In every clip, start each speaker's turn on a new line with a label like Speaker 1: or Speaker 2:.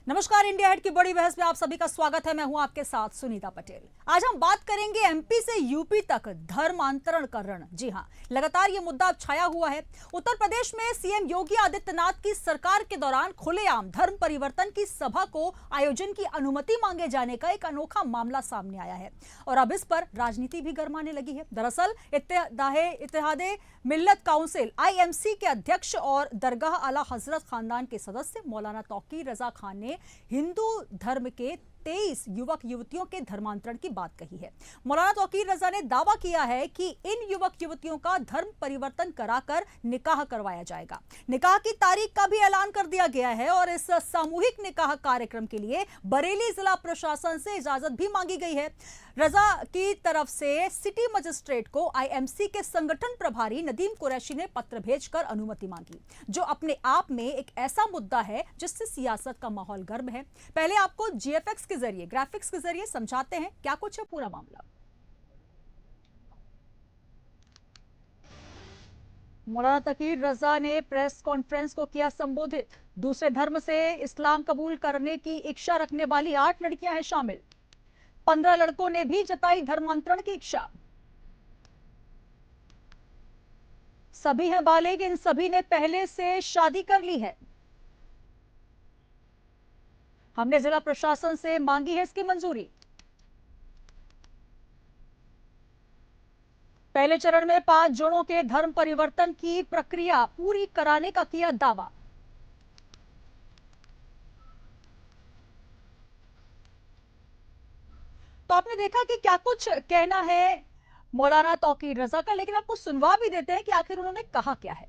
Speaker 1: नमस्कार, India head की बड़ी बहस में आप सभी का स्वागत है। मैं हूं आपके साथ सुनीता पटेल। आज हम बात करेंगे एमपी से यूपी तक धर्मांतरण का रण। जी हां, लगातार ये मुद्दा छाया हुआ है। उत्तर प्रदेश में सीएम योगी आदित्यनाथ की सरकार के दौरान खुलेआम धर्म परिवर्तन की सभा को आयोजन की अनुमति मांगे जाने का एक अनोखा मामला सामने आया है और अब इस पर राजनीति भी गरमाने लगी है। दरअसल इत्तेहादे मिल्लत काउंसिल IMC के अध्यक्ष और दरगाह आला हजरत खानदान के सदस्य मौलाना तौकीर रजा खान ने हिंदू धर्म के 23 युवक युवतियों के धर्मांतरण की बात कही है। मौलाना तौकीर रजा ने दावा किया है कि इन युवक युवतियों का धर्म परिवर्तन कराकर निकाह करवाया जाएगा। निकाह की तारीख का भी ऐलान कर दिया गया है और इस सामूहिक निकाह कार्यक्रम के लिए बरेली जिला प्रशासन से इजाजत भी मांगी गई है। रजा की तरफ से सिटी मजिस्ट्रेट को IMC के संगठन प्रभारी नदीम कुरैशी ने पत्र भेजकर अनुमति मांगी, जो अपने आप में एक ऐसा मुद्दा है जिससे सियासत का माहौल गर्म है। पहले आपको GFX के जरिए, ग्राफिक्स के जरिए समझाते हैं क्या कुछ है पूरा मामला। मौलाना तौकीर रजा ने प्रेस कॉन्फ्रेंस को किया संबोधित। दूसरे धर्म से इस्लाम कबूल करने की इच्छा रखने वाली 8 लड़कियां हैं शामिल। 15 लड़कों ने भी जताई धर्मांतरण की इच्छा। सभी हैं बालिग, इन सभी ने पहले से शादी कर ली है। हमने जिला प्रशासन से मांगी है इसकी मंजूरी। पहले चरण में 5 जोड़ों के धर्म परिवर्तन की प्रक्रिया पूरी कराने का किया दावा। तो आपने देखा कि क्या कुछ कहना है मौलाना तौकीर रजा का, लेकिन आपको सुनवा भी देते हैं कि आखिर उन्होंने कहा क्या है।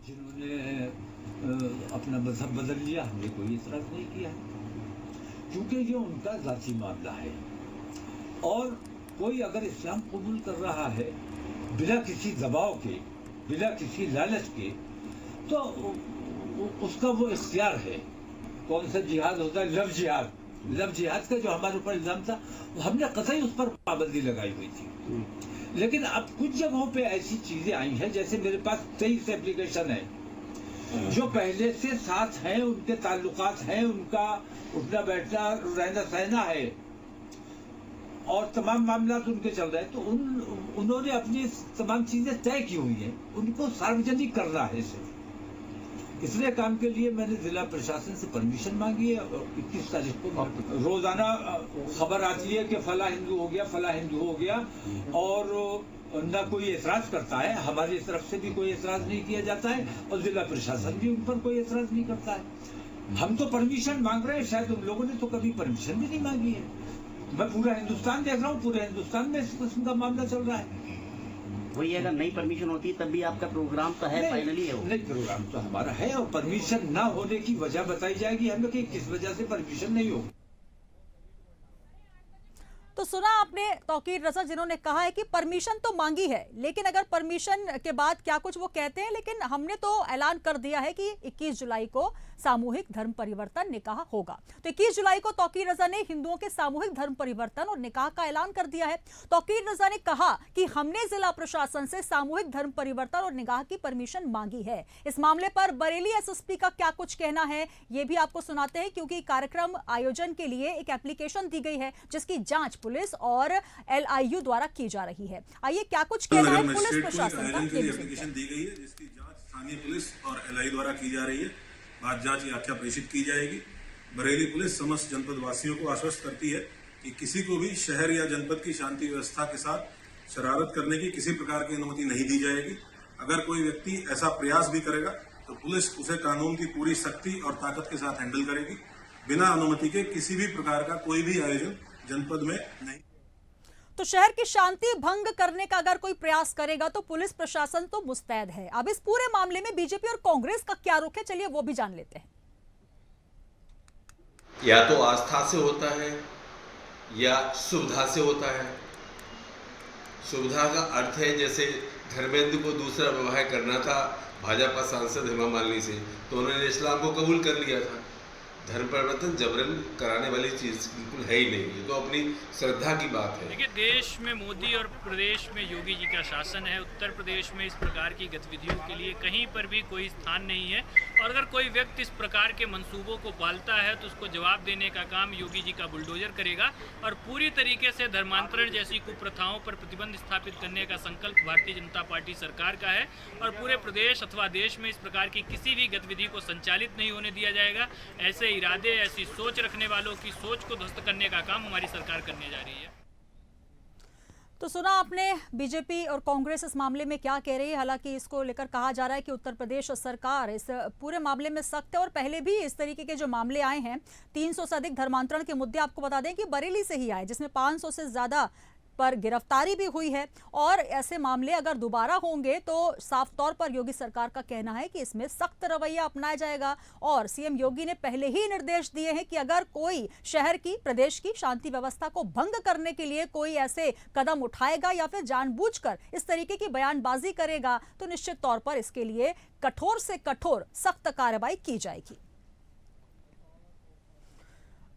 Speaker 2: जिन्होंने अपना मजहब बदल लिया, हमने कोई इतराज नहीं किया, क्योंकि ये उनका जाती मामला है। और कोई अगर इस्लाम कबूल कर रहा है बिना किसी दबाव के, बिना किसी लालच के, तो उसका वो इख्तियार है। कौन सा जिहाद होता है? लव जिहाद। लव जिहाद का जो हमारे ऊपर इल्जाम था, हमने कतई उस पर पाबंदी लगाई हुई थी। लेकिन अब कुछ जगहों पे ऐसी चीजें आई हैं, जैसे मेरे पास 23 एप्लीकेशन है जो पहले से साथ हैं, उनके ताल्लुकात हैं, उनका उठना बैठना रहना सहना है और तमाम मामला तो उनके चल रहे हैं। तो उन्होंने अपनी तमाम चीजें तय की हुई हैं, उनको सार्वजनिक करना है। सिर्फ इसलिए काम के लिए मैंने जिला प्रशासन से परमिशन मांगी है। 21 तारीख को रोजाना खबर आती है कि फला हिंदू हो गया, फला हिंदू हो गया, और न कोई एतराज करता है। हमारी तरफ से भी कोई एतराज नहीं किया जाता है और जिला प्रशासन भी उन पर कोई एतराज नहीं करता है। हम तो परमिशन मांग रहे हैं, शायद उन लोगों ने तो कभी परमिशन भी नहीं मांगी है। मैं पूरा हिंदुस्तान देख रहा हूँ, पूरे हिंदुस्तान में इस किस्म का मामला चल रहा है।
Speaker 3: वही अगर नई परमिशन होती तब भी आपका प्रोग्राम तो है, फाइनली है वो।
Speaker 2: नहीं, प्रोग्राम तो हमारा है और परमिशन ना होने की वजह बताई जाएगी हमें कि किस वजह से परमिशन नहीं होगी।
Speaker 1: तो सुना आपने तौकीर रजा, जिन्होंने कहा है कि परमिशन तो मांगी है, लेकिन अगर परमिशन के बाद क्या कुछ वो कहते हैं, लेकिन हमने तो ऐलान कर दिया है कि 21 जुलाई को सामूहिक धर्म परिवर्तन निकाह होगा। तो 21 जुलाई को तौकीर रजा ने हिंदुओं के सामूहिक धर्म परिवर्तन और निकाह का ऐलान कर दिया है। तौकीर रजा ने कहा कि हमने जिला प्रशासन से सामूहिक धर्म परिवर्तन और निकाह की परमिशन मांगी है। इस मामले पर बरेली SSP का क्या कुछ कहना है ये भी आपको सुनाते हैं, क्योंकि कार्यक्रम आयोजन के लिए एक एप्लीकेशन दी गई है जिसकी जांच पुलिस और LIU द्वारा की जा रही है। आइए क्या कुछ कहना है पुलिस प्रशासन का।
Speaker 4: एप्लीकेशन दी गई है जिसकी जांच स्थानीय पुलिस और LI द्वारा की जा रही है। बाद जांच व्याख्या प्रेषित की जाएगी। बरेली पुलिस समस्त जनपद वासियों को आश्वस्त करती है कि किसी को भी शहर या जनपद की शांति व्यवस्था के साथ शरारत करने की किसी प्रकार की अनुमति नहीं दी जाएगी। अगर कोई व्यक्ति ऐसा प्रयास भी करेगा तो पुलिस उसे कानून की पूरी सख्ती और ताकत के साथ हैंडल करेगी। बिना अनुमति के किसी भी प्रकार का कोई भी आयोजन जनपद में नहीं।
Speaker 1: तो शहर की शांति भंग करने का अगर कोई प्रयास करेगा तो पुलिस प्रशासन तो मुस्तैद है। अब इस पूरे मामले में बीजेपी और कांग्रेस का क्या रुख है, चलिए वो भी जान लेते हैं।
Speaker 5: या तो आस्था से होता है या सुविधा से होता है। सुविधा का अर्थ है जैसे धर्मेंद्र को दूसरा विवाह करना था भाजपा सांसद हेमा मालिनी से, तो उन्होंने इस्लाम को कबूल कर लिया था। धर्म परिवर्तन जबरन कराने वाली चीज़ बिल्कुल है ही नहीं। ये तो अपनी श्रद्धा की बात है।
Speaker 6: देखिए, देश में मोदी और प्रदेश में योगी जी का शासन है। उत्तर प्रदेश में इस प्रकार की गतिविधियों के लिए कहीं पर भी कोई स्थान नहीं है, और अगर कोई व्यक्ति इस प्रकार के मंसूबों को पालता है तो उसको जवाब देने का काम योगी जी का बुलडोजर करेगा। और पूरी तरीके से धर्मांतरण जैसी कुप्रथाओं पर प्रतिबंध स्थापित करने का संकल्प भारतीय जनता पार्टी सरकार का है, और पूरे प्रदेश अथवा देश में इस प्रकार की किसी भी गतिविधि को संचालित नहीं होने दिया जाएगा। ऐसे इरादे, ऐसी सोच रखने वालों की सोच को ध्वस्त करने का काम हमारी सरकार करने जा रही है।
Speaker 1: तो सुना आपने बीजेपी और कांग्रेस इस मामले में क्या कह रही है। हालांकि इसको लेकर कहा जा रहा है कि उत्तर प्रदेश सरकार इस पूरे मामले में सख्त है, और पहले भी इस तरीके के जो मामले आए हैं 300 से अधिक धर्मांतरण के मुद्दे, आपको बता दें कि बरेली से ही आए, जिसमें 500 से ज्यादा पर गिरफ्तारी भी हुई है। और ऐसे मामले अगर दोबारा होंगे तो साफ तौर पर योगी सरकार का कहना है कि इसमें सख्त रवैया अपनाया जाएगा। और सीएम योगी ने पहले ही निर्देश दिए हैं कि अगर कोई शहर की, प्रदेश की शांति व्यवस्था को भंग करने के लिए कोई ऐसे कदम उठाएगा या फिर जानबूझकर इस तरीके की बयानबाजी करेगा तो निश्चित तौर पर इसके लिए कठोर से कठोर सख्त कार्रवाई की जाएगी।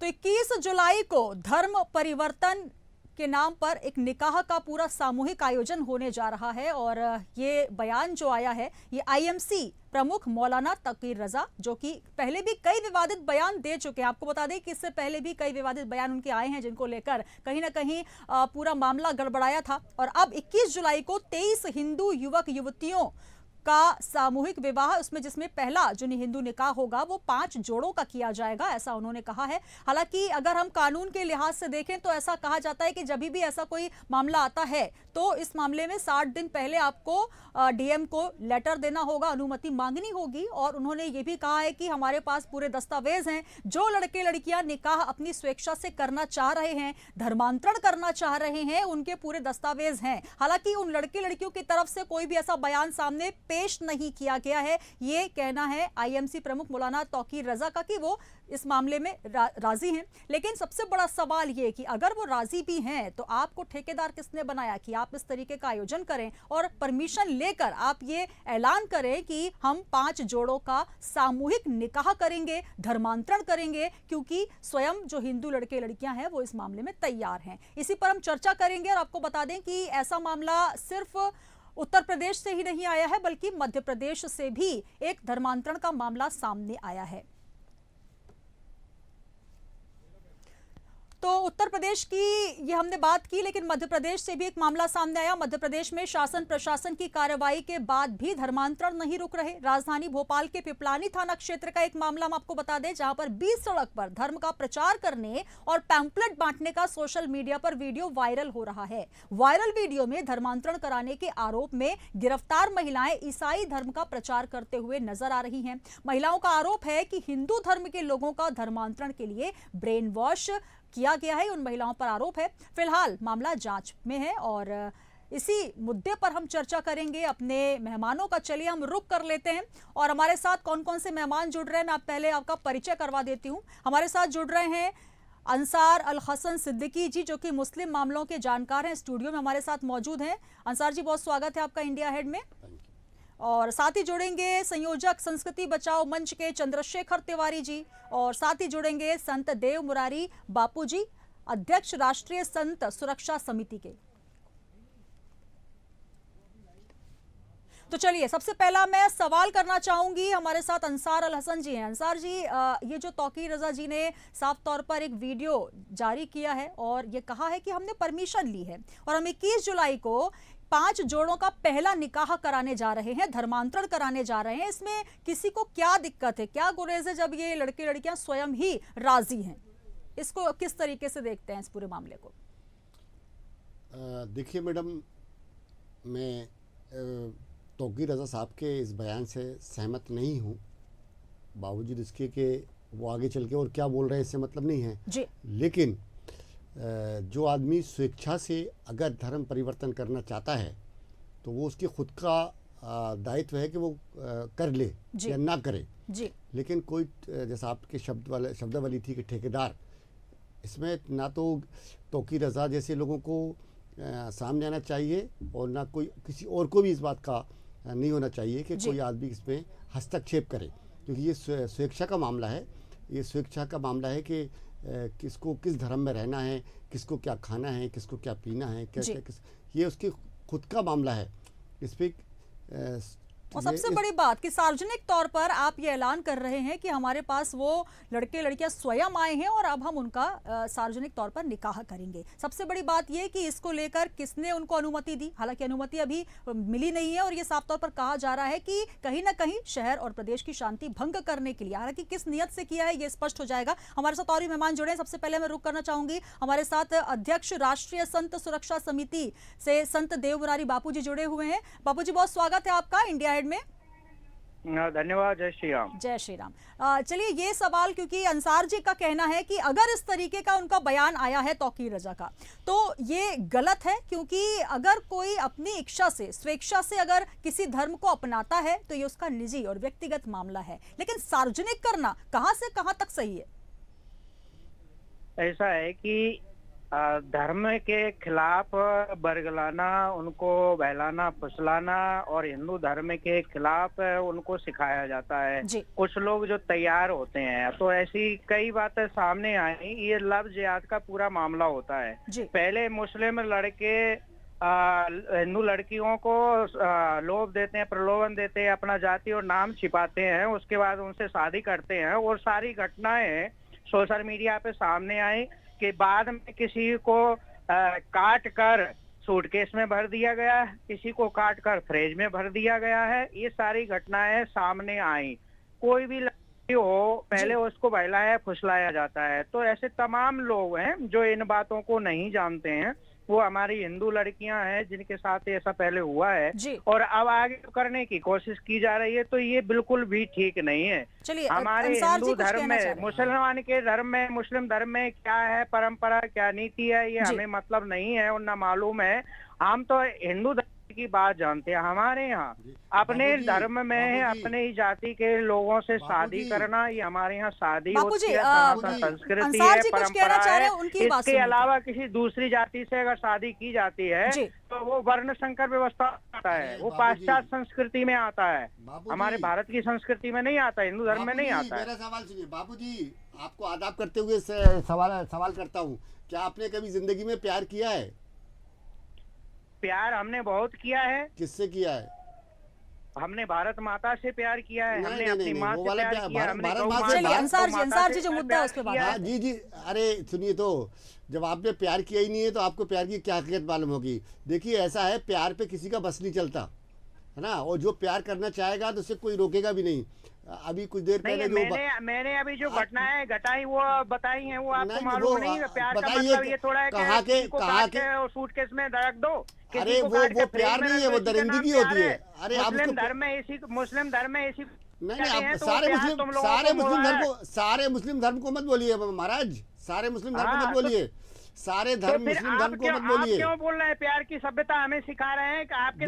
Speaker 1: तो 21 जुलाई को धर्म परिवर्तन के नाम पर एक निकाह का पूरा सामूहिक आयोजन होने जा रहा है। और ये बयान जो आया है ये आईएमसी प्रमुख मौलाना तकीर रजा, जो कि पहले भी कई विवादित बयान दे चुके हैं। आपको बता दें कि इससे पहले भी कई विवादित बयान उनके आए हैं, जिनको लेकर कहीं ना कहीं पूरा मामला गड़बड़ाया था। और अब 21 जुलाई को 23 हिंदू युवक युवतियों का सामूहिक विवाह, उसमें जिसमें पहला जो हिंदू निकाह होगा वो 5 जोड़ों का किया जाएगा, ऐसा उन्होंने कहा है। हालांकि अगर हम कानून के लिहाज से देखें तो ऐसा कहा जाता है कि जब भी ऐसा कोई मामला आता है तो इस मामले में 60 दिन पहले आपको डीएम को लेटर देना होगा, अनुमति मांगनी होगी। और उन्होंने ये भी कहा है कि हमारे पास पूरे दस्तावेज हैं। जो लड़के लड़कियां निकाह अपनी स्वेच्छा से करना चाह रहे हैं, धर्मांतरण करना चाह रहे हैं, उनके पूरे दस्तावेज हैं। हालांकि उन लड़के लड़कियों की तरफ से कोई भी ऐसा बयान सामने पेश नहीं किया गया है। ये कहना है आईएमसी प्रमुख मौलाना तौकीर रजा का कि वो इस मामले में राजी हैं। लेकिन सबसे बड़ा सवाल ये कि अगर वो राजी भी हैं तो आपको ठेकेदार किसने बनाया कि आप इस तरीके का आयोजन करें और परमिशन लेकर आप ये ऐलान करें कि हम 5 जोड़ों का सामूहिक निकाह करेंगे, धर्मांतरण करेंगे, क्योंकि स्वयं जो हिंदू लड़के लड़कियां हैं वो इस मामले में तैयार हैं। इसी पर हम चर्चा करेंगे। और आपको बता दें कि ऐसा मामला सिर्फ उत्तर प्रदेश से ही नहीं आया है, बल्कि मध्य प्रदेश से भी एक धर्मांतरण का मामला सामने आया है। तो उत्तर प्रदेश की ये हमने बात की, लेकिन मध्य प्रदेश से भी एक मामला सामने आया। मध्य प्रदेश में शासन प्रशासन की कार्रवाई के बाद भी धर्मांतरण नहीं रुक रहे। राजधानी भोपाल के पिपलानी थाना क्षेत्र का एक मामला हम आपको बता दें, जहां पर 20 सड़क पर धर्म का प्रचार करने और पैम्पलेट बांटने का सोशल मीडिया पर वीडियो वायरल हो रहा है। वायरल वीडियो में धर्मांतरण कराने के आरोप में गिरफ्तार महिलाएं ईसाई धर्म का प्रचार करते हुए नजर आ रही हैं। महिलाओं का आरोप है कि हिंदू धर्म के लोगों का धर्मांतरण के लिए ब्रेन वॉश किया गया है। उन महिलाओं पर आरोप है। फिलहाल मामला जांच में है और इसी मुद्दे पर हम चर्चा करेंगे अपने मेहमानों का। चलिए हम रुक कर लेते हैं और हमारे साथ कौन कौन से मेहमान जुड़ रहे हैं मैं पहले आपका परिचय करवा देती हूं। हमारे साथ जुड़ रहे हैं अंसार अल हसन सिद्दीकी जी, जो कि मुस्लिम मामलों के जानकार हैं, स्टूडियो में हमारे साथ मौजूद हैं। अंसार जी, बहुत स्वागत है आपका इंडिया हेड में। और साथ ही जुड़ेंगे संयोजक संस्कृति बचाओ मंच के चंद्रशेखर तिवारी जी, और साथ ही जुड़ेंगे संत देव मुरारी बापू जी, अध्यक्ष राष्ट्रीय संत सुरक्षा समिति के। तो चलिए, सबसे पहला मैं सवाल करना चाहूंगी, हमारे साथ अंसार अल हसन जी हैं। अंसार जी, ये जो तौकीर रजा जी ने साफ तौर पर एक वीडियो जारी किया है और ये कहा है कि हमने परमिशन ली है और हम 21 जुलाई को 5 जोड़ों का पहला निकाह कराने जा रहे हैं, धर्मांतरण कराने जा रहे हैं, इसमें किसी को क्या दिक्कत है, क्या गुरेज है जब ये लड़के लड़कियां स्वयं ही राजी हैं? इसको किस तरीके से देखते हैं इस पूरे मामले को?
Speaker 7: देखिए मैडम, मैं तौकीर रजा साहब के इस बयान से सहमत नहीं हूँ, बावजूद इसके कि वो आगे चल के और क्या बोल रहे हैं इससे मतलब नहीं है जी। लेकिन जो आदमी स्वेच्छा से अगर धर्म परिवर्तन करना चाहता है तो वो उसकी खुद का दायित्व है कि वो कर ले या ना करे जी। लेकिन कोई, जैसा आपके शब्दावली थी कि ठेकेदार, इसमें ना तो तौकीर रजा जैसे लोगों को सामने आना चाहिए और ना कोई किसी और को भी इस बात का नहीं होना चाहिए कि कोई आदमी इसमें हस्तक्षेप करे, क्योंकि ये स्वेच्छा का मामला है। ये स्वेच्छा का मामला है कि किसको किस धर्म में रहना है, किसको क्या खाना है, किसको क्या पीना है, क्या क्या ये उसकी खुद का मामला है। इस पर
Speaker 1: और सबसे बड़ी बात कि सार्वजनिक तौर पर आप ये ऐलान कर रहे हैं कि हमारे पास वो लड़के लड़कियां स्वयं आए हैं और अब हम उनका सार्वजनिक तौर पर निकाह करेंगे। सबसे बड़ी बात ये कि इसको लेकर किसने उनको अनुमति दी, हालांकि अनुमति अभी मिली नहीं है और ये साफ तौर पर कहा जा रहा है कि कहीं ना कहीं शहर और प्रदेश की शांति भंग करने के लिए, हालांकि किस नियत से किया है ये स्पष्ट हो जाएगा। हमारे साथ और भी मेहमान जुड़े हैं। सबसे पहले मैं रुक करना चाहूंगी, हमारे साथ अध्यक्ष राष्ट्रीय संत सुरक्षा समिति से संत देवमुरारी बापू जी जुड़े हुए हैं। बापू जी, बहुत स्वागत है आपका इंडिया हेड में।
Speaker 8: धन्यवाद। जय श्री राम।
Speaker 1: जय श्री राम। चलिए, ये सवाल, क्योंकि अंसार जी का कहना है कि अगर इस तरीके का उनका बयान आया है तौकीर रजा का, तो ये गलत है, क्योंकि अगर कोई अपनी इच्छा से, स्वेच्छा से अगर किसी धर्म को अपनाता है तो ये उसका निजी और व्यक्तिगत मामला है, लेकिन सार्वजनिक करना कहां से कहां तक सही है?
Speaker 8: ऐसा है कि धर्म के खिलाफ बरगलाना, उनको बहलाना फुसलाना और हिंदू धर्म के खिलाफ उनको सिखाया जाता है। कुछ लोग जो तैयार होते हैं, तो ऐसी कई बातें सामने आई। ये लव जिहाद का पूरा मामला होता है। पहले मुस्लिम लड़के हिंदू लड़कियों को लोभ देते हैं, प्रलोभन देते हैं, अपना जाति और नाम छिपाते हैं, उसके बाद उनसे शादी करते हैं और सारी घटनाएं सोशल मीडिया पे सामने आई कि बाद में किसी को काट कर सूटकेस में भर दिया गया, किसी को काट कर फ्रिज में भर दिया गया है। ये सारी घटनाएं सामने आई। कोई भी लड़की हो, पहले उसको बहलाया फुसलाया जाता है। तो ऐसे तमाम लोग हैं जो इन बातों को नहीं जानते हैं। वो हमारी हिंदू लड़कियां हैं जिनके साथ ऐसा पहले हुआ है और अब आगे करने की कोशिश की जा रही है, तो ये बिल्कुल भी ठीक नहीं है। हमारे हिंदू धर्म में, मुसलमान के धर्म में, मुस्लिम धर्म में क्या है परंपरा, क्या नीति है, ये हमें मतलब नहीं है और ना मालूम है। हम तो हिंदू धर्म की बात जानते हैं। हमारे यहाँ अपने धर्म में अपने ही जाति के लोगों से शादी करना, ये हमारे यहाँ शादी होती है, संस्कृति है, परंपरा है। इसके अलावा किसी दूसरी जाति से अगर शादी की जाती है तो वो वर्ण संकर व्यवस्था आता है, वो पाश्चात्य संस्कृति में आता है, हमारे भारत की संस्कृति में नहीं आता, हिंदू धर्म में नहीं आता है।
Speaker 7: मेरा सवाल सुनिए बाबू जी, आपको आदाब करते हुए सवाल करता हूँ, क्या आपने कभी जिंदगी में प्यार किया है?
Speaker 8: प्यार हमने बहुत किया है।
Speaker 7: किससे किया है?
Speaker 8: हमने भारत माता से प्यार किया है, हमने अपनी माँ से प्यार किया है।
Speaker 1: अंसार जी जो मुद्दा है उस पे बात है।
Speaker 7: जी अरे सुनिए, तो जब आपने प्यार किया ही नहीं है तो आपको प्यार की क्या हकीकत मालूम होगी? देखिए, ऐसा है, प्यार पे किसी का बस नहीं चलता है ना, और जो प्यार करना चाहेगा तो उसे कोई रोकेगा भी नहीं। अभी कुछ देर पहले जो
Speaker 8: मैंने अभी जो घटनाएं घटाई वो बताई हैं, वो आपको मालूम नहीं है। प्यार का मतलब ये थोड़ा है कहाँ के सूटकेस में रख दो।
Speaker 7: अरे वो प्यार नहीं है, वो दरिंदगी होती है। अरे
Speaker 8: मुस्लिम धर्म में ऐसी
Speaker 7: नहीं, सारे मुस्लिम धर्म को मत बोलिए महाराज, सारे मुस्लिम धर्म को मत बोलिए, सारे धर्म मुस्लिम धर्म को मत बोलिए।
Speaker 8: क्यों बोल रहे हैं? प्यार की सभ्यता हमें सिखा रहे हैं कि आपके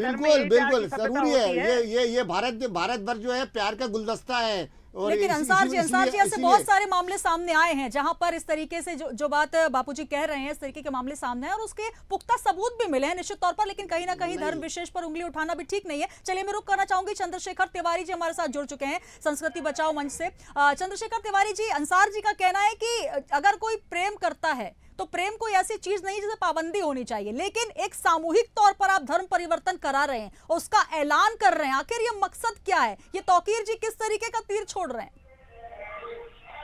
Speaker 7: बिल्कुल जरूरी है। ये भारत भर जो है प्यार का गुलदस्ता है।
Speaker 1: लेकिन अंसार जी ऐसे बहुत सारे मामले सामने आए हैं जहां पर इस तरीके से जो बात बापूजी कह रहे हैं, इस तरीके के मामले सामने आए और उसके पुख्ता सबूत भी मिले हैं निश्चित तौर पर, लेकिन कहीं ना कहीं धर्म विशेष पर उंगली उठाना भी ठीक नहीं है। चलिए, मैं रुक करना चाहूंगी, चंद्रशेखर तिवारी जी हमारे साथ जुड़ चुके हैं संस्कृति बचाओ मंच से। चंद्रशेखर तिवारी जी, अंसार जी का कहना है कि अगर कोई प्रेम करता है तो प्रेम कोई ऐसी चीज नहीं जिसे पाबंदी होनी चाहिए, लेकिन एक सामूहिक तौर पर आप धर्म परिवर्तन करा रहे हैं, उसका ऐलान कर रहे हैं, आखिर ये मकसद क्या है? ये तौकीर जी किस तरीके का तीर छोड़ रहे हैं?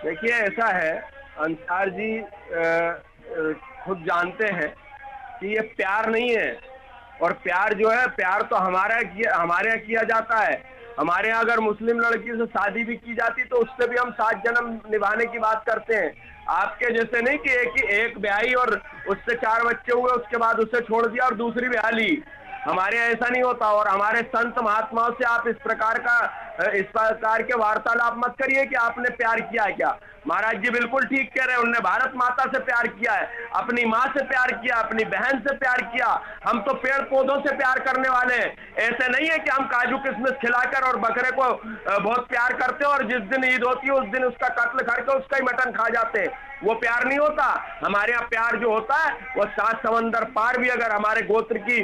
Speaker 9: देखिए, ऐसा है, अंसार जी खुद जानते हैं कि ये प्यार नहीं है, और प्यार जो है, प्यार तो हमारे यहाँ किया जाता है। हमारे यहाँ अगर मुस्लिम लड़की से शादी भी की जाती तो उससे भी हम 7 जन्म निभाने की बात करते हैं। आपके जैसे नहीं कि एक ब्याही और उससे 4 बच्चे हुए, उसके बाद उसे छोड़ दिया और दूसरी ब्याह ली। हमारे यहाँ ऐसा नहीं होता। और हमारे संत महात्माओं से आप इस प्रकार के वार्तालाप मत करिए कि आपने प्यार किया क्या। महाराज जी बिल्कुल ठीक कह रहे हैं, उन्होंने भारत माता से प्यार किया है, अपनी माँ से प्यार किया, अपनी बहन से प्यार किया। हम तो पेड़ पौधों से प्यार करने वाले हैं। ऐसे नहीं है कि हम काजू किशमिश खिलाकर और बकरे को बहुत प्यार करते हैं और जिस दिन ईद होती है उस दिन उसका कत्ल करके उसका ही मटन खा जाते हैं। वो प्यार नहीं होता। हमारे यहाँ प्यार जो होता है वो 7 समंदर पार भी अगर हमारे गोत्र की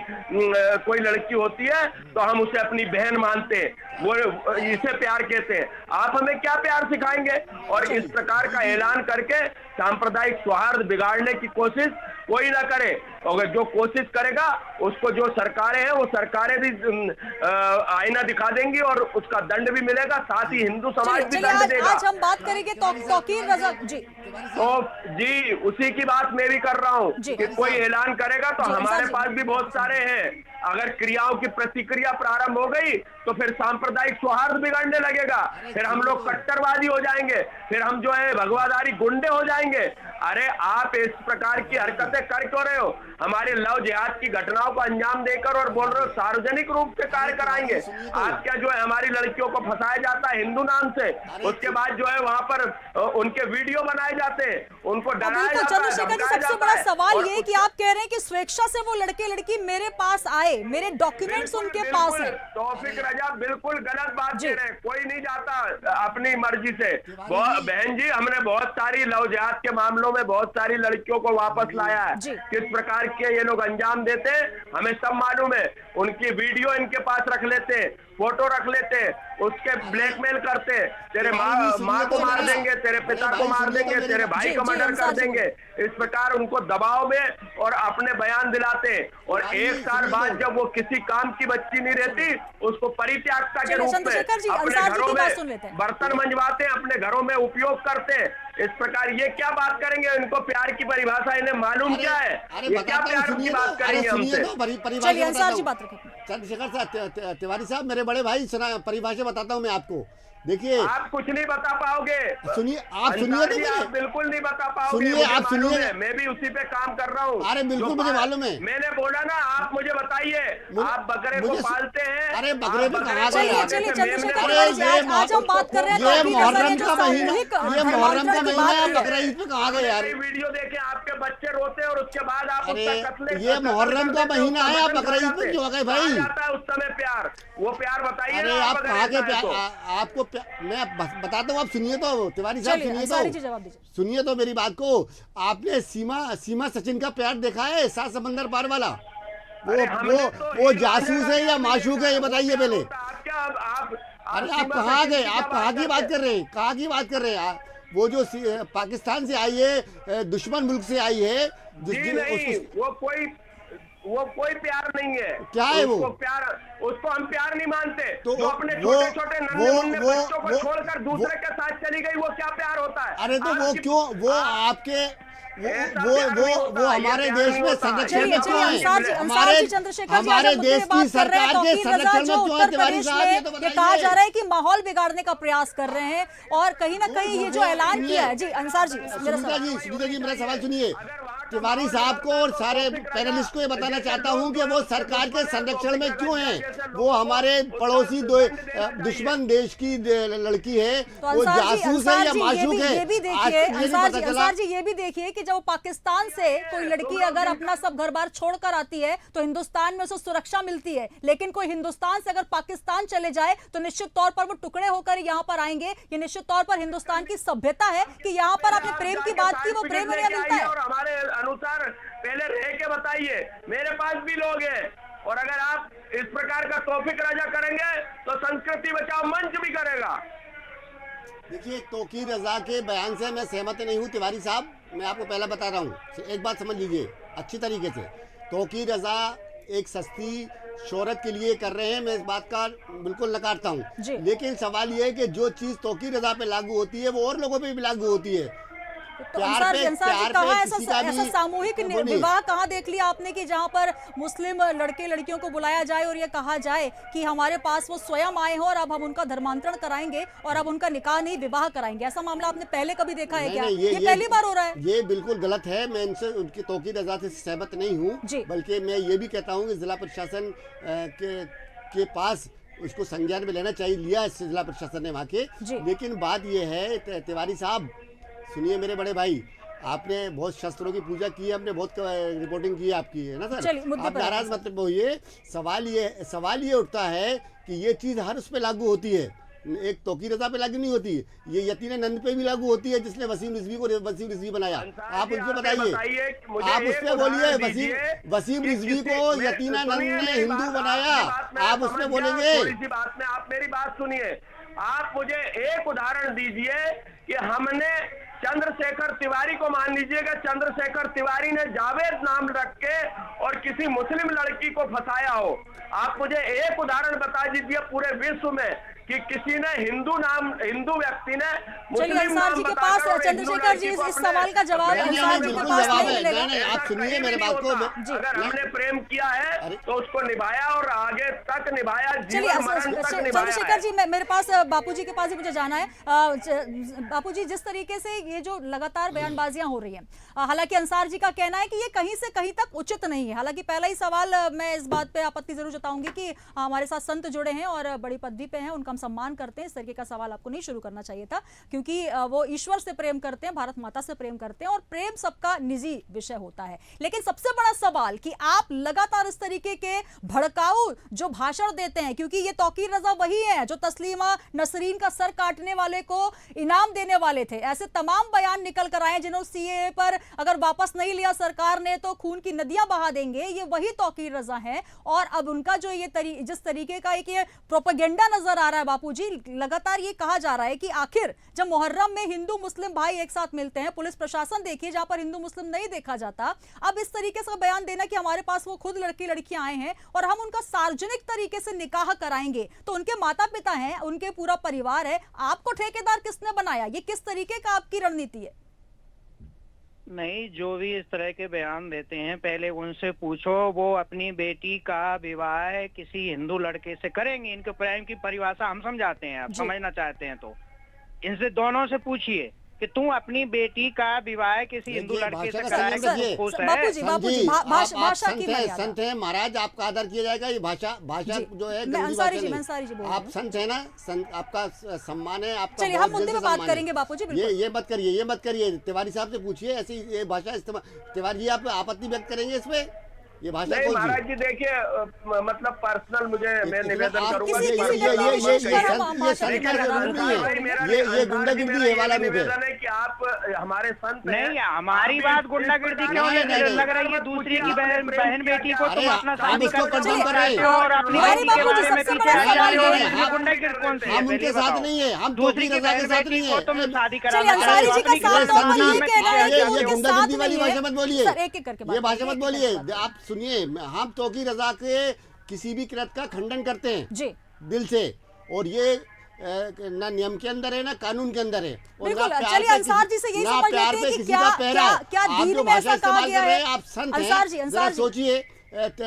Speaker 9: कोई लड़की होती है तो हम उसे अपनी बहन मानते हैं, वो इसे प्यार कहते हैं। आप हमें क्या प्यार सिखाएंगे? और इस प्रकार का ऐलान करके सांप्रदायिक सौहार्द बिगाड़ने की कोशिश कोई ना करे, और जो कोशिश करेगा उसको जो सरकारें हैं वो सरकारें भी आईना दिखा देंगी और उसका दंड भी मिलेगा, साथ ही हिंदू समाज भी दंड देगा।
Speaker 1: आज हम बात करेंगे तौकीर रजा जी।
Speaker 9: तो जी उसी की बात मैं भी कर रहा हूँ कि कोई ऐलान करेगा तो हमारे पास भी बहुत सारे हैं। अगर क्रियाओं की प्रतिक्रिया प्रारंभ हो गई तो फिर सांप्रदायिक सौहार्द बिगड़ने लगेगा, फिर हम लोग कट्टरवादी हो जाएंगे, फिर हम जो है भगवादारी गुंडे हो जाएंगे। अरे आप इस प्रकार की हरकतें कर क्यों रहे हो? हमारे लव जिहाद की घटनाओं को अंजाम देकर और बोल रहे हो सार्वजनिक रूप से कार्य कराएंगे। आज क्या जो है हमारी लड़कियों को फंसाया जाता है हिंदू नाम से, उसके बाद जो है वहां पर उनके वीडियो बनाए जाते हैं, उनको डराया जाता है।
Speaker 1: चंद्रशेखर जी, सबसे बड़ा सवाल ये कि आप कह रहे हैं कि स्वेच्छा से वो लड़के लड़की मेरे पास आए, मेरे डॉक्यूमेंट्स उनके पास है।
Speaker 9: तौफीक रजा बिल्कुल गलत बात कह रहे हैं, कोई नहीं जाता अपनी मर्जी से। बहन जी हमने बहुत सारी लव जिहाद के मामलों में बहुत सारी लड़कियों को वापस लाया है। किस प्रकार के ये लोग अंजाम देते हैं हमें सब मालूम है। उनकी वीडियो इनके पास रख लेते, फोटो रख लेते, उसके ब्लैकमेल करते, तेरे माँ को मार देंगे, तेरे पिता को मार देंगे, तेरे भाई का मर्डर कर देंगे। इस प्रकार उनको दबाव में और अपने बयान दिलाते, और 1 साल बाद जब वो किसी काम की बच्ची नहीं रहती उसको परित्यागता के रूप में अपने घरों में बर्तन मंजवाते, अपने घरों में उपयोग करते। इस प्रकार ये क्या बात करेंगे? इनको प्यार की परिभाषा इन्हें मालूम क्या है? ये क्या प्यार की बात करेंगे हमसे?
Speaker 7: चंद्रशेखर तिवारी साहब, मेरे बड़े भाई, सुना परिभाषा बताता हूँ मैं आपको। देखिए
Speaker 9: आप कुछ नहीं बता पाओगे।
Speaker 7: सुनिए, आप सुनिए तो
Speaker 9: आप बिल्कुल नहीं बता पाओगे।
Speaker 7: सुनिए, आप सुनिए,
Speaker 9: मैं भी उसी पे काम कर रहा हूँ।
Speaker 7: अरे बिल्कुल मुझे मालूम है।
Speaker 9: मैंने बोला ना, आप मुझे बताइए, आप बकरे को पालते हैं।
Speaker 7: अरे बकरे पे कहा गया?
Speaker 1: आज हम बात कर रहे हैं
Speaker 7: ये मुहर्रम का महीना, ये मुहर्रम का महीना है, बकरा ईद पे कहा गया यार।
Speaker 9: वीडियो देखे आपके बच्चे रोते और उसके बाद आप
Speaker 7: ये मुहर्रम का महीना है, आप बकरा ईद पे क्यों आ गए भाई?
Speaker 9: जाता है उस समय प्यार, वो प्यार बताइए।
Speaker 7: अरे आप कहा के आपको मैं बताता हूँ, आप सुनिए तो तिवारी साहब, सुनिए तो मेरी बात को। आपने सीमा सचिन का प्यार देखा है, 7 समंदर पार वाला? वो जासूस है या माशूक है, ये बताइए पहले। अरे आप कहाँ गए? आप कहाँ की बात कर रहे हैं? कहाँ की बात कर रहे हैं? वो जो पाकिस्तान से आई है, दुश्मन मुल्क से आई है,
Speaker 9: वो कोई प्यार नहीं है।
Speaker 7: क्या है वो?
Speaker 9: उसको हम प्यार नहीं मानते।
Speaker 7: तो
Speaker 9: जो अपने छोटे छोटे नन्हे बच्चों को छोड़कर दूसरे के साथ चली गई, वो क्या प्यार होता है?
Speaker 7: अरे तो वो क्यों, वो आपके वो हमारे देश में संरक्षण में क्यों है? हमारे देश की सरकार के संरक्षण में क्यों है तिवारी साहब? ये तो बताइए।
Speaker 1: कहा जा रहा है कि माहौल बिगाड़ने का प्रयास कर रहे हैं, और कहीं ना कहीं ये जो ऐलान किया है। जी अंसार जी,
Speaker 7: सुनीता जी मेरा सवाल सुनिए। तिवारी साहब को और सारे पैनलिस्ट को ये बताना चाहता हूँ कि वो सरकार के संरक्षण में क्यों हैं? वो हमारे पड़ोसी दुश्मन देश की लड़की है, वो जासूस है या माशूक है?
Speaker 1: ये भी देखिए अंसार जी, ये भी देखिए कि जब पाकिस्तान से कोई लड़की अगर अपना सब घर बार छोड़कर आती है तो हिंदुस्तान में उसे सुरक्षा मिलती है, लेकिन कोई हिंदुस्तान से अगर पाकिस्तान चले जाए तो निश्चित तौर पर वो टुकड़े होकर यहाँ पर आएंगे। ये निश्चित तौर पर हिंदुस्तान की सभ्यता है कि यहाँ पर आपने प्रेम की बात की, वो प्रेम नहीं मिलता है।
Speaker 9: और हमारे अनुसार पहले रह के बताइए। मेरे पास भी लोग हैं, और अगर आप इस प्रकार का तौफीक रजा करेंगे तो संस्कृति बचाओ मंच भी करेगा।
Speaker 7: देखिए, तौकीर रजा के बयान से मैं सहमत नहीं हूँ तिवारी साहब। मैं आपको पहला बता रहा हूँ, एक बात समझ लीजिए अच्छी तरीके से। तौकीर रजा एक सस्ती शोहरत के लिए कर रहे हैं, मैं इस बात का बिल्कुल नकारता हूँ, लेकिन सवाल ये है कि जो चीज़ तौकीर रजा पे लागू होती है वो और लोगों पे भी लागू होती है।
Speaker 1: तो ऐसा सामूहिक विवाह कहाँ देख लिया आपने कि जहाँ पर मुस्लिम लड़के लड़कियों को बुलाया जाए और ये कहा जाए कि हमारे पास वो स्वयं आए हो और अब हम उनका धर्मांतरण कराएंगे और अब उनका निकाह नहीं विवाह कराएंगे? ऐसा मामला आपने पहले कभी देखा है क्या? ये पहली बार हो रहा है।
Speaker 7: ये बिल्कुल गलत है। मैं इनसे उनकी तौकीर रजा से सहमत नहीं हूँ, बल्कि मैं ये भी कहता हूँ कि जिला प्रशासन के पास उसको संज्ञान में लेना चाहिए, लिया है जिला प्रशासन ने वहाँ के। लेकिन बात ये है तिवारी साहब, सुनिए मेरे बड़े भाई, आपने बहुत शस्त्रों की पूजा की है, हमने बहुत रिपोर्टिंग की है आपकी, है ना सर? आप नाराज मत होइए। सवाल ये उठता है कि ये चीज़ हर उस पर लागू होती है। एक तौकीर रजा पे लागू नहीं होती, ये यतीन नंद पे भी लागू होती है, जिसने वसीम रिजवी को वसीम रिजवी बनाया। आप उसको बताइए, आप उसपे बोलिए, वसीम रिजवी को यतीन नंद ने हिंदू बनाया, आप उसपे बोलेंगे?
Speaker 9: इसी बात में आप मेरी बात सुनिए, आप मुझे एक उदाहरण दीजिए कि हमने चंद्रशेखर तिवारी को, मान लीजिएगा चंद्रशेखर तिवारी ने जावेद नाम रख के और किसी मुस्लिम लड़की को फंसाया हो, आप मुझे एक उदाहरण बता दीजिए पूरे विश्व में कि किसी ने हिंदू व्यक्ति ने
Speaker 1: चलिए अंसार जी के पास, चंद्रशेखर जी इस सवाल का जवाब अंसार जी के पास नहीं मिलेगा।
Speaker 7: आप सुनिए मेरे बात को।
Speaker 9: अगर हमने प्रेम किया है तो उसको निभाया और आगे तक निभाया, जीवन मरण तक निभाया।
Speaker 1: चंद्रशेखर जी, मेरे पास बापूजी के पास ही मुझे जाना है। बापूजी, जिस तरीके से ये जो लगातार बयानबाजियां हो रही हैं, हालांकि अंसार जी का कहना है कि ये कहीं से कहीं तक उचित नहीं है। हालांकि पहला ही सवाल मैं इस बात पे आपत्ति जरूर जताऊंगी कि हमारे साथ संत जुड़े हैं और बड़ी पदवी पे हैं, उनका हम सम्मान करते हैं। इस तरीके का सवाल आपको नहीं शुरू करना चाहिए था, क्योंकि वो ईश्वर से प्रेम करते हैं, भारत माता से प्रेम करते हैं और प्रेम सबका निजी विषय होता है। लेकिन सबसे बड़ा सवाल कि आप लगातार इस तरीके के भड़काऊ जो भाषण देते हैं, क्योंकि ये तौकीर रजा वही है जो तस्लीमा नसरीन का सर काटने वाले को इनाम देने वाले थे। ऐसे तमाम बयान निकल कर आए जिन्होंने सीएए पर अगर वापस नहीं लिया सरकार ने तो खून की नदियां बहा देंगे, ये वही तौकीर रजा है। और अब उनका जो ये जिस तरीके का एक ये प्रोपेगेंडा नजर आ रहा है बापूजी, लगातार ये कहा जा रहा है कि आखिर जब मुहर्रम में हिंदू मुस्लिम भाई एक साथ मिलते हैं, पुलिस प्रशासन देखिए जहां पर हिंदू मुस्लिम नहीं देखा जाता, अब इस तरीके से बयान देना कि हमारे पास वो खुद लड़कियां आए हैं और हम उनका सार्वजनिक तरीके से निकाह कराएंगे, तो उनके माता पिता हैं, उनके पूरा परिवार है, आपको ठेकेदार किसने बनाया? ये किस तरीके का आपकी रणनीति है?
Speaker 8: नहीं, जो भी इस तरह के बयान देते हैं पहले उनसे पूछो वो अपनी बेटी का विवाह किसी हिंदू लड़के से करेंगे। इनके प्रेम की परिभाषा हम समझाते हैं, आप समझना चाहते हैं तो इनसे दोनों से पूछिए कि तू अपनी बेटी का विवाह किसी हिंदू लड़के से कराएगा।
Speaker 7: संत है महाराज, आपका आदर किया जाएगा। ये भाषा जो है आप संत है ना, आपका सम्मान है, आपका।
Speaker 1: चलिए हम मुद्दे पे बात करेंगे बापूजी।
Speaker 7: ये मत करिए, तिवारी साहब से पूछिए ऐसी ये भाषा इस्तेमाल। तिवारी जी आप आपत्ति व्यक्त करेंगे इस पे? ये भाषा
Speaker 9: नहीं महाराज जी, देखिए मतलब पर्सनल मैं निवेदन करूंगा,
Speaker 7: ये गुंडागिर्दी है वाला
Speaker 9: निवेदन है कि आप हमारे संत
Speaker 8: नहीं, हमारी बात गुंडागिर्दी क्यों लग रही है? दूसरी की बहन बेटी को तुम अपना शादी कर रहे हो और अपनी बेटी के बारे में पीछे गुंडागिर्दी कौन सी?
Speaker 7: हम उनके साथ नहीं है, हम दूसरी के साथ नहीं है,
Speaker 8: तुम शादी करा।
Speaker 7: ये गुंडागिर्दी वाली भाषा मत बोलिए, ये भाषा मत बोलिए। आप सुनिए, हम तौकीर रजा के किसी भी कृत्य का खंडन करते हैं जी दिल से, और ये ना नियम के अंदर है ना कानून के अंदर है।
Speaker 1: बिल्कुल, चलिए अंसार जी से यही समझ लेते हैं कि क्या दीन में ऐसा कहा गया है।
Speaker 7: आप संत हैं, सोचिए।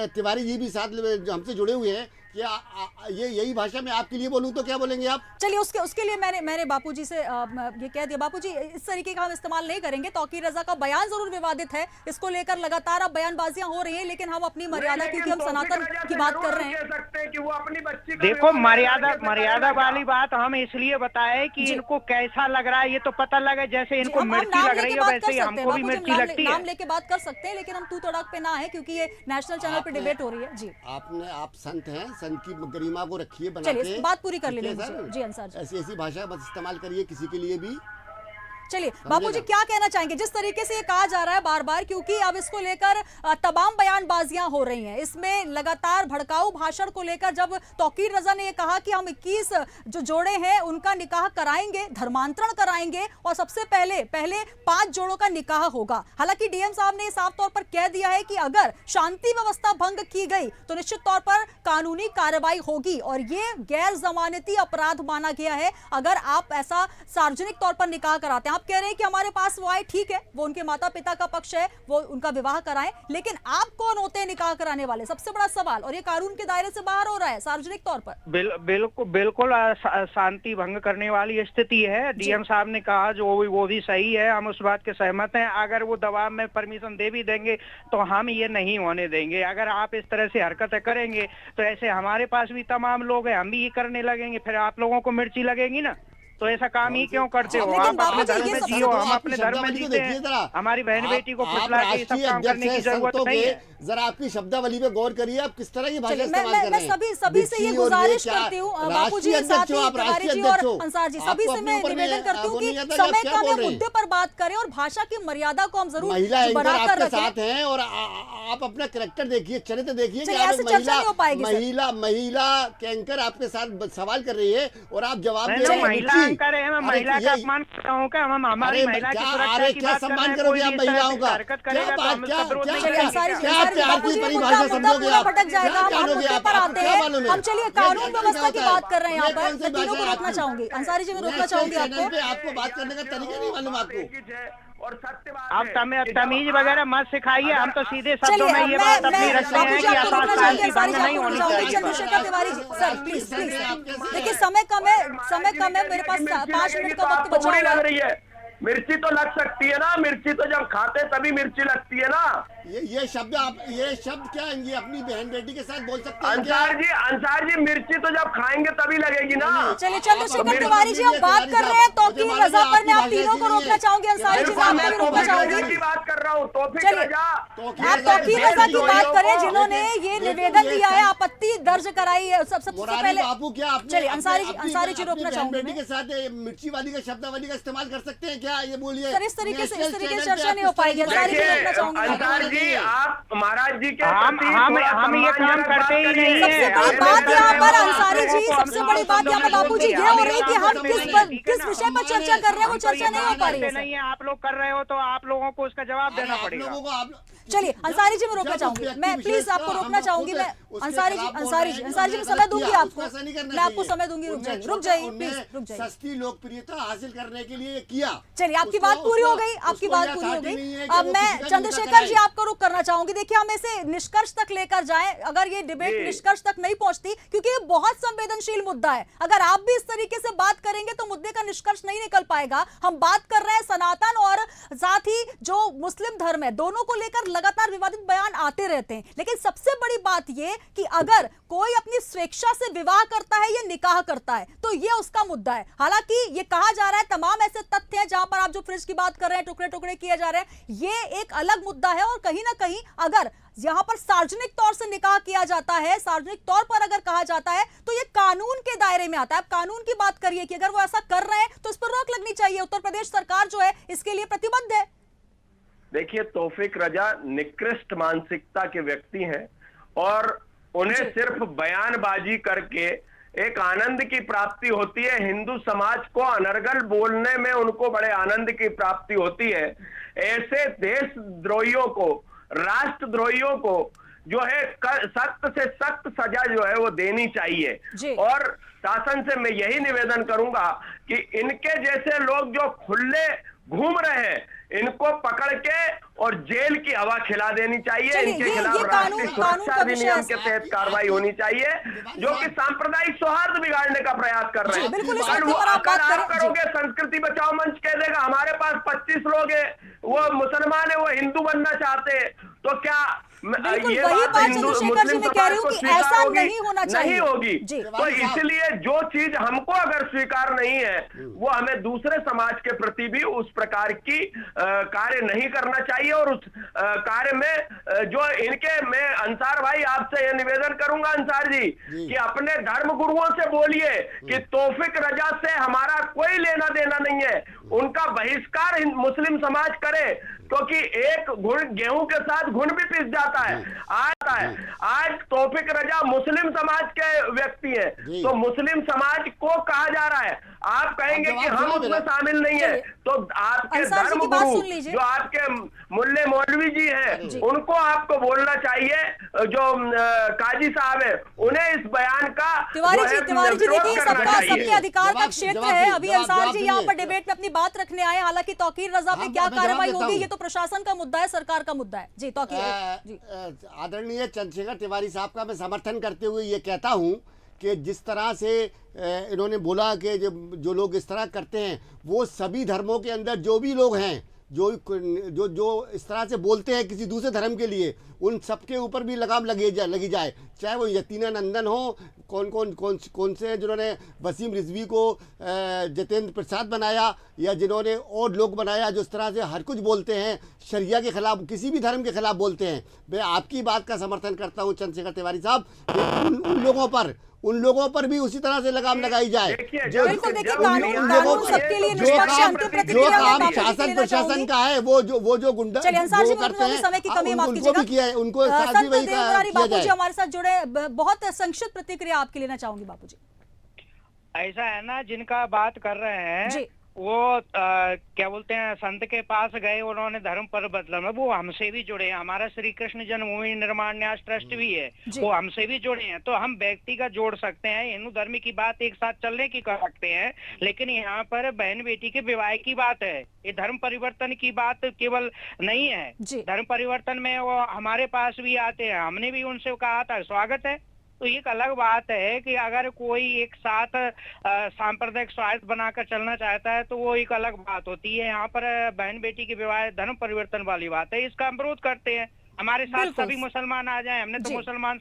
Speaker 7: तिवारी जी भी साथ हमसे जुड़े हुए हैं, ये यही भाषा में आपके लिए बोलूं तो क्या बोलेंगे आप?
Speaker 1: चलिए उसके लिए मैंने बापूजी से ये कह दिया, बापूजी इस तरीके का हम इस्तेमाल नहीं करेंगे। तौकीर रजा का बयान जरूर विवादित है, इसको लेकर लगातार अब बयानबाजियां हो रही हैं, लेकिन हम अपनी मर्यादा, क्योंकि हम सनातन की बात कर रहे हैं।
Speaker 8: देखो मर्यादा वाली बात हम इसलिए बताए कि इनको कैसा लग रहा है ये तो पता लगे, जैसे इनको मिर्ची लग रही है वैसे ही हमको भी मिर्ची लगती है।
Speaker 1: नाम लेके बात कर सकते हैं, लेकिन हम तू तड़क पे ना है, क्योंकि ये नेशनल चैनल पे डिबेट हो रही है। जी
Speaker 7: आप संत हैं, संत की गरिमा को रखिए बना के।
Speaker 1: बात पूरी कर लेंगे जी अंसार जी।
Speaker 7: ऐसी भाषा बस इस्तेमाल करिए किसी के लिए भी।
Speaker 1: चलिए बापूजी क्या कहना चाहेंगे जिस तरीके से ये कहा जा रहा है बार बार, क्योंकि अब इसको लेकर तमाम बयानबाजियां हो रही हैं, इसमें लगातार भड़काऊ भाषण को लेकर जब तौकीर रजा ने ये कहा कि हम 21 जो जोड़े हैं उनका निकाह कराएंगे, धर्मांतरण कराएंगे और सबसे पहले 5 जोड़ों का निकाह होगा। हालांकि डीएम साहब ने साफ तौर पर कह दिया है कि अगर शांति व्यवस्था भंग की गई तो निश्चित तौर पर कानूनी कार्रवाई होगी और ये गैर जमानती अपराध माना गया है अगर आप ऐसा सार्वजनिक तौर पर निकाह कराते हैं। आप कह रहे हैं कि हमारे पास वो आए, ठीक है, वो उनके माता पिता का पक्ष है, वो उनका विवाह कराएं, लेकिन आप कौन होते हैं निकाह कराने वाले? सबसे बड़ा सवाल, और ये कानून के दायरे से बाहर हो रहा है सार्वजनिक तौर पर।
Speaker 8: बिल्कुल शांति भंग करने वाली स्थिति है। डीएम साहब ने कहा जो वो भी सही है, हम उस बात के सहमत हैं। अगर वो दबाव में परमिशन दे भी देंगे तो हम ये नहीं होने देंगे। अगर आप इस तरह से हरकतें करेंगे तो ऐसे हमारे पास भी तमाम लोग हैं, हम भी ये करने लगेंगे, फिर आप लोगों को मिर्ची लगेगी ना। तो ऐसा काम ही क्यों करते हो?
Speaker 1: लेकिन
Speaker 8: आप
Speaker 1: बाबू
Speaker 8: अपने
Speaker 1: जी,
Speaker 8: धर्म
Speaker 1: ये
Speaker 8: में
Speaker 1: सब
Speaker 8: जियो,
Speaker 1: तो
Speaker 8: हम
Speaker 7: आपकी
Speaker 8: अपने धर्म में
Speaker 7: शब्दावली को
Speaker 8: जीते
Speaker 7: देखिए
Speaker 8: हैं।
Speaker 7: जरा।
Speaker 8: हमारी बहन बेटी को
Speaker 7: आप
Speaker 8: फुसला के ये सब
Speaker 7: राष्ट्रीय
Speaker 8: काम करने की
Speaker 7: अध्यक्ष
Speaker 8: जरूरत
Speaker 7: संतों
Speaker 8: नहीं
Speaker 7: के,
Speaker 8: है।
Speaker 7: जरा आपकी शब्दावली पे गौर करिए, आप किस तरह की भाषा
Speaker 1: चलिए,
Speaker 7: इस्तेमाल कर रहे हैं।
Speaker 1: मैं सभी से ये
Speaker 7: दीक्षी और
Speaker 1: गुजारिश
Speaker 7: क्या,
Speaker 1: करती हूँ बापू जी,
Speaker 7: राष्ट्रीय
Speaker 1: साथ
Speaker 7: अध्यक्ष हो,
Speaker 1: ही
Speaker 7: आप
Speaker 1: तिवारी
Speaker 7: राष्ट्रीय
Speaker 1: जी
Speaker 7: अध्यक्ष
Speaker 1: और
Speaker 7: हो,
Speaker 1: अंसार जी, सभी
Speaker 7: आपको
Speaker 1: से
Speaker 7: अपने
Speaker 1: मैं
Speaker 7: ऊपर
Speaker 1: निवेदन
Speaker 7: में
Speaker 1: करती हूँ
Speaker 7: वो
Speaker 1: कि
Speaker 7: नहीं आता कि आप
Speaker 1: समय
Speaker 7: क्या
Speaker 1: कम
Speaker 7: बोल
Speaker 1: है,
Speaker 7: रहे हैं।
Speaker 1: मुद्दे पर बात करें और भाषा की मर्यादा को हम जरूर
Speaker 7: महिला एंकर
Speaker 1: बनाकर
Speaker 7: आपके
Speaker 1: रखें।
Speaker 7: साथ हैं और आप अपना कैरेक्टर देखिए, चरित्र देखिए कि
Speaker 1: चलिए,
Speaker 7: आप
Speaker 1: ऐसे चर्चा नहीं हो पाएगी, सर।
Speaker 7: महिला एंकर आपके साथ सवाल कर रही है और आप जवाब
Speaker 8: मैं
Speaker 7: दे
Speaker 8: तो
Speaker 7: रहे हैं।
Speaker 8: महिला
Speaker 7: मिर्ची।
Speaker 8: एंकर है, मैं
Speaker 7: अरे
Speaker 8: महिला
Speaker 7: ये-
Speaker 8: का अपमान करता हूँ क्या? हम हमारी
Speaker 7: अरे
Speaker 8: महिला की
Speaker 7: क्या,
Speaker 8: सुरक्षा
Speaker 7: अरे
Speaker 8: की
Speaker 7: क्या
Speaker 8: बात कर रहे
Speaker 7: सम्मान
Speaker 8: हैं,
Speaker 7: करोगे
Speaker 8: कोई
Speaker 7: आप
Speaker 8: भी इस तरह
Speaker 7: महिलाओं
Speaker 8: से
Speaker 7: का?
Speaker 8: हरकत
Speaker 7: क्या
Speaker 8: करेगा तो
Speaker 7: बात,
Speaker 8: हम उसका विरोध नहीं
Speaker 7: क्या
Speaker 1: चलिए,
Speaker 8: करेंगे।
Speaker 1: अंसारी जी,
Speaker 7: क्या
Speaker 1: अंसारी जी,
Speaker 7: प्यार
Speaker 1: बापू
Speaker 7: की
Speaker 1: जी,
Speaker 7: परिभाषा
Speaker 1: मुद्दा
Speaker 7: समझोगे
Speaker 1: पूरा
Speaker 7: आप?
Speaker 1: भटक जाएगा।
Speaker 7: क्या
Speaker 1: हम
Speaker 7: जानोगे
Speaker 1: मुद्दे
Speaker 7: आप?
Speaker 1: पर
Speaker 7: आपको
Speaker 1: आते
Speaker 7: क्या
Speaker 1: हैं।
Speaker 7: मालूम है?
Speaker 1: हम चलिए
Speaker 7: ये
Speaker 1: कानून
Speaker 7: क्या
Speaker 1: व्यवस्था की
Speaker 7: होता है?
Speaker 1: बात कर रहे हैं यहाँ
Speaker 7: ये
Speaker 1: पर,
Speaker 7: कौन सी
Speaker 1: मैं तीनों को
Speaker 7: भाषा है
Speaker 1: रोकना
Speaker 7: आपकी?
Speaker 1: चाहूंगी। अंसारी जी, मैं रोकना
Speaker 7: नेशनल
Speaker 1: चाहूंगी
Speaker 7: चैनल
Speaker 1: आपको।
Speaker 7: पे आपको बात करने का तरीका नहीं मालूम आपको?
Speaker 9: और सत्य बात
Speaker 8: आप
Speaker 9: है।
Speaker 8: तमीज वगैरह मत सिखाइए, हम तो सीधे शब्दों
Speaker 1: चलिए,
Speaker 8: में ये बात
Speaker 1: मैं
Speaker 8: अपनी रखते
Speaker 1: बापू
Speaker 8: हैं
Speaker 1: जी
Speaker 8: कि
Speaker 1: आपको रोकना
Speaker 8: आसान
Speaker 1: चाहूंगी,
Speaker 8: शांति
Speaker 1: अंसारी
Speaker 8: भंग
Speaker 1: जी
Speaker 8: नहीं
Speaker 1: आपको
Speaker 8: होनी
Speaker 1: रोकना चाहूंगी,
Speaker 8: चाहिए।
Speaker 1: Chandrashekhar Tiwari ji, sir please please, देखिए समय कम है, मेरे पास 5 मिनट का वक्त बचा
Speaker 9: बुरी
Speaker 1: हुआ
Speaker 9: लग
Speaker 1: है।
Speaker 9: रही है। मिर्ची तो लग सकती है ना, मिर्ची तो जब खाते तभी मिर्ची लगती है ना।
Speaker 7: ये शब्द आप, ये शब्द क्या है? ये अपनी बहन बेटी के साथ बोल सकते हैं क्या?
Speaker 9: अंसार जी मिर्ची तो जब खाएंगे तभी लगेगी ना।
Speaker 1: चलिए चंद्रशेखर तिवारी जी, हम बात कर रहे हैं तौकीर रजा पर। मैं आप तीनों को रोकना चाहूंगी, अंसारी जी, मैं आपको भी रोकना चाहूंगी।
Speaker 9: की बात कर रहा हूँ, तौफीक
Speaker 1: चलिए,
Speaker 9: रजा।
Speaker 1: आप तौकीर रजा की बात करें, जिन्होंने ये निवेदन दिया है, आपत्ति दर्ज कराई है सबसे पहले।
Speaker 7: बापू क्या आपने
Speaker 1: चलिए, अंसारी जी रोकना चाहूंगी
Speaker 7: बेटी
Speaker 1: मैं।
Speaker 7: के साथ मिर्ची वाली का शब्दावली का इस्तेमाल कर सकते हैं क्या? ये बोलिए।
Speaker 1: सर, इस तरीके से
Speaker 7: नेशनल चैनल
Speaker 1: चर्चा
Speaker 7: पे
Speaker 1: नहीं हो
Speaker 7: आप किस
Speaker 1: पाएगी।
Speaker 7: तरह की
Speaker 1: अंसारी जी
Speaker 7: बात
Speaker 1: रोकना
Speaker 7: कर
Speaker 1: चाहूंगी।
Speaker 7: रहे हैं?
Speaker 9: अंसार जी, आप महाराज जी के
Speaker 8: हम
Speaker 9: प्रति
Speaker 8: हम
Speaker 9: थोड़ा
Speaker 8: हम ये काम
Speaker 9: सम्मानजनक
Speaker 8: करते ही
Speaker 9: बात
Speaker 8: नहीं
Speaker 9: करिए।
Speaker 8: है।
Speaker 1: सबसे बड़ी बात यहाँ पर अंसारी जी, सबसे बड़ी बात यहाँ पर बापू जी ये हो रही है कि हम किस विषय पर चर्चा कर रहे हैं, वो चर्चा नहीं हो पा रही है सर।
Speaker 8: नहीं है, आप लोग कर रहे हो तो आप लोगों को उसका जवाब देना
Speaker 7: आप
Speaker 8: पड़ेगा।
Speaker 7: लोगों को आप
Speaker 1: चलिए, अंसारी जी मैं रोकना चाहूंगी, मैं प्लीज आपको रोकना चाहूंगी। मैं अंसारी जी मैं समय दूंगी आपको, मैं आपको समय दूंगी। रुक जाइए प्लीज, रुक जाइए।
Speaker 7: सस्ती लोकप्रियता हासिल करने के लिए किया।
Speaker 1: चलिए, आपकी बात पूरी हो गई, आपकी बात पूरी हो गई। अब मैं चंद्रशेखर जी आपको रुक करना चाहूंगी। देखिए, हम इसे निष्कर्ष तक लेकर जाएं, अगर ये डिबेट निष्कर्ष तक नहीं पहुंचती, क्योंकि ये बहुत संवेदनशील मुद्दा है। अगर आप भी इस तरीके से बात करेंगे तो मुद्दे का निष्कर्ष नहीं निकल पाएगा। हम बात कर रहे हैं सनातन और साथ ही जो मुस्लिम धर्म है, दोनों को लेकर लगातार विवादित बयान आते रहते हैं। लेकिन सबसे बड़ी बात यह कि अगर कोई अपनी स्वेच्छा से विवाह करता है या निकाह करता है तो यह उसका मुद्दा है। हालांकि ये कहा जा रहा है, तमाम ऐसे तथ्य हैं जहां पर आप जो फ्रिज की बात कर रहे हैं, टुकड़े टुकड़े किए जा रहे हैं, ये एक अलग मुद्दा है। और कहीं ना कहीं अगर यहां पर सार्वजनिक तौर से निकाह किया जाता है, सार्वजनिक तौर पर अगर कहा जाता है, तो ये कानून के दायरे में आता है। आप कानून की बात करिए कि अगर वो ऐसा कर रहे हैं तो इस पर रोक लगनी चाहिए। उत्तर प्रदेश सरकार जो है इसके लिए प्रतिबद्ध है।
Speaker 9: देखिए, तौफीक रजा निकृष्ट मानसिकता के व्यक्ति हैं और उन्हें सिर्फ बयानबाजी करके एक आनंद की प्राप्ति होती है। हिंदू समाज को अनर्गल बोलने में उनको बड़े आनंद की प्राप्ति होती है। ऐसे देशद्रोहियों को, राष्ट्रद्रोहियों को जो है सख्त से सख्त सजा जो है वो देनी चाहिए। और शासन से मैं यही निवेदन करूंगा कि इनके जैसे लोग जो खुले घूम रहे हैं, इनको पकड़ के और जेल की हवा खिला देनी चाहिए। इनके खिलाफ राष्ट्रीय सुरक्षा अधिनियम के तहत कार्रवाई होनी चाहिए, जो कि सांप्रदायिक सौहार्द बिगाड़ने का प्रयास कर रहे हैं। अगर आप करोगे, संस्कृति बचाओ मंच कह देगा हमारे पास 25 लोग हैं, वो मुसलमान है, वो हिंदू बनना चाहते हैं, तो क्या ये बात हिंदू मुस्लिम समाज को स्वीकार होगी? नहीं होगी। तो इसलिए जो चीज हमको अगर स्वीकार नहीं है, वो हमें दूसरे समाज के प्रति भी उस प्रकार की कार्य नहीं करना चाहिए। और उस कार्य में जो इनके, मैं अंसार भाई आपसे यह निवेदन करूंगा अंसार जी कि अपने धर्म गुरुओं से बोलिए कि तौफीक रजा से हमारा कोई लेना देना नहीं है, उनका बहिष्कार मुस्लिम समाज करे, क्योंकि एक घुन गेहूं के साथ घुन भी पिस जाता है। आज तौफीक रजा मुस्लिम समाज के व्यक्ति हैं, तो मुस्लिम समाज को कहा जा रहा है, आप कहेंगे कि हम उसमें शामिल नहीं है, तो आपके धर्म गुरु जो आपके मुल्ले मौलवी जी हैं, उनको आपको बोलना चाहिए, जो काजी साहब है, उन्हें इस बयान का
Speaker 1: तिवारी जी देखिए, सबके अधिकार का क्षेत्र है। अभी अंसार जी यहाँ पर डिबेट में अपनी बात रखने आए। हालांकि तौकीर रजा पे क्या कार्रवाई होगी, ये तो प्रशासन का मुद्दा है, सरकार का मुद्दा है। जी तौकीर।
Speaker 7: आदरणीय चंद्रशेखर तिवारी साहब का मैं समर्थन करते हुए ये कहता हूँ कि जिस तरह से इन्होंने बोला कि जो लोग इस तरह करते हैं, वो सभी धर्मों के अंदर जो भी लोग हैं जो इस तरह से बोलते हैं किसी दूसरे धर्म के लिए, उन सबके ऊपर भी लगाम लगी जाए, चाहे वो यतीना नंदन हो, कौन से हैं जिन्होंने वसीम रिजवी को जितेंद्र प्रसाद बनाया, या जिन्होंने और लोग बनाया जो इस तरह से हर कुछ बोलते हैं, शरिया के खिलाफ, किसी भी धर्म के खिलाफ बोलते हैं। मैं आपकी बात का समर्थन करता हूँ चंद्रशेखर तिवारी साहब, उन लोगों पर भी उसी तरह से लगाम लगाई जाए।
Speaker 1: जो काम
Speaker 7: शासन प्रशासन का है, वो जो गुंडा करते हैं,
Speaker 1: समय की कमी,
Speaker 7: उनको भी किया है, उनको साथ भी वही किया जाए।
Speaker 1: हमारे साथ जुड़े, बहुत संक्षिप्त प्रतिक्रिया आपके लेना चाहूंगी बापूजी।
Speaker 8: ऐसा है ना, जिनका बात कर रहे हैं वो क्या बोलते हैं, संत के पास गए, उन्होंने धर्म पर बदला, वो हमसे भी जुड़े हैं, हमारा श्री कृष्ण जन्मभूमि निर्माण न्यास ट्रस्ट भी है, वो हमसे भी जुड़े हैं, तो हम व्यक्तिगत जोड़ सकते हैं, हिंदू धर्म की बात एक साथ चलने की कर सकते हैं, लेकिन यहाँ पर बहन बेटी के विवाह की बात है, ये धर्म परिवर्तन की बात केवल नहीं है। धर्म परिवर्तन में वो हमारे पास भी आते हैं, हमने भी उनसे कहा था स्वागत है। तो एक अलग बात है कि अगर कोई एक साथ सांप्रदायिक स्वार्थ बनाकर चलना चाहता है तो वो एक अलग बात होती है। यहाँ पर बहन बेटी के विवाह धर्म परिवर्तन वाली बात है, इसका हम विरोध करते हैं। हमारे साथ सभी मुसलमान आ जाएं, हमने तो मुसलमान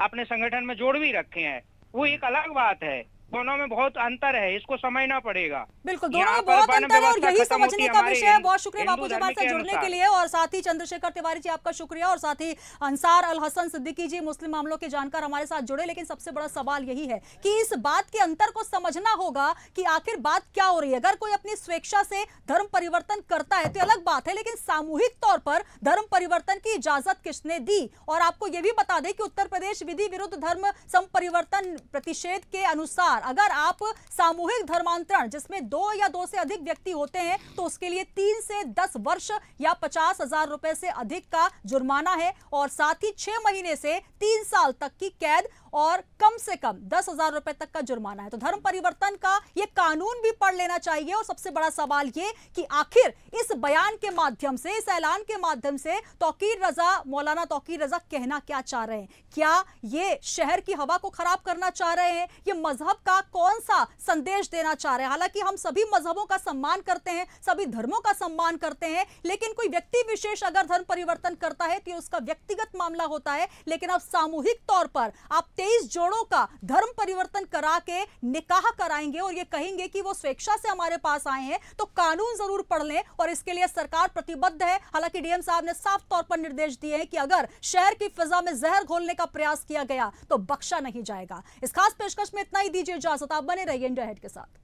Speaker 8: अपने संगठन में जोड़ भी रखे हैं, वो एक अलग बात है। दोनों में बहुत अंतर है, इसको समझना पड़ेगा।
Speaker 1: बिल्कुल, दोनों में बहुत अंतर है और यही समझने का विषय है। बहुत शुक्रिया बापू जी हमारे साथ जुड़ने के लिए, और साथ ही चंद्रशेखर तिवारी जी आपका शुक्रिया, और साथ ही अंसार अल हसन सिद्दीकी जी मुस्लिम मामलों के जानकार हमारे साथ जुड़े। लेकिन सबसे बड़ा सवाल यही है कि इस बात के अंतर को समझना होगा कि आखिर बात क्या हो रही है। अगर कोई अपनी स्वेच्छा से धर्म परिवर्तन करता है तो अलग बात है, लेकिन सामूहिक तौर पर धर्म परिवर्तन की इजाजत किसने दी? और आपको यह भी बता दें कि उत्तर प्रदेश विधि विरुद्ध धर्म संपरिवर्तन प्रतिषेध के अनुसार अगर आप सामूहिक धर्मांतरण जिसमें 2 या 2 से अधिक व्यक्ति होते हैं तो उसके लिए 3 से 10 वर्ष या 50,000 रुपए से अधिक का जुर्माना है, और साथ ही 6 महीने से 3 साल तक की कैद और कम से कम 10,000 रुपए तक का जुर्माना है। तो धर्म परिवर्तन का ये कानून भी पढ़ लेना चाहिए। और सबसे बड़ा सवाल ये कि आखिर इस बयान के माध्यम से, इस ऐलान के माध्यम से मौलाना तौकीर रजा कहना क्या चाह रहे हैं? क्या ये शहर की हवा को खराब करना चाह रहे हैं? ये मजहब का कौन सा संदेश देना चाह रहे हैं? हालांकि हम सभी मजहबों का सम्मान करते हैं, सभी धर्मों का सम्मान करते हैं, लेकिन कोई व्यक्ति विशेष अगर धर्म परिवर्तन करता है तो उसका व्यक्तिगत मामला होता है। लेकिन अब सामूहिक तौर पर आप 23 जोड़ों का धर्म परिवर्तन करा के निकाह कराएंगे और ये कहेंगे कि वो स्वेच्छा से हमारे पास आए हैं, तो कानून जरूर पढ़ लें। और इसके लिए सरकार प्रतिबद्ध है। हालांकि डीएम साहब ने साफ तौर पर निर्देश दिए हैं कि अगर शहर की फिजा में जहर घोलने का प्रयास किया गया तो बख्शा नहीं जाएगा। इस खास पेशकश में इतना ही, दीजिए इजाजत। आप बने रहिए इंडिया हेड के साथ।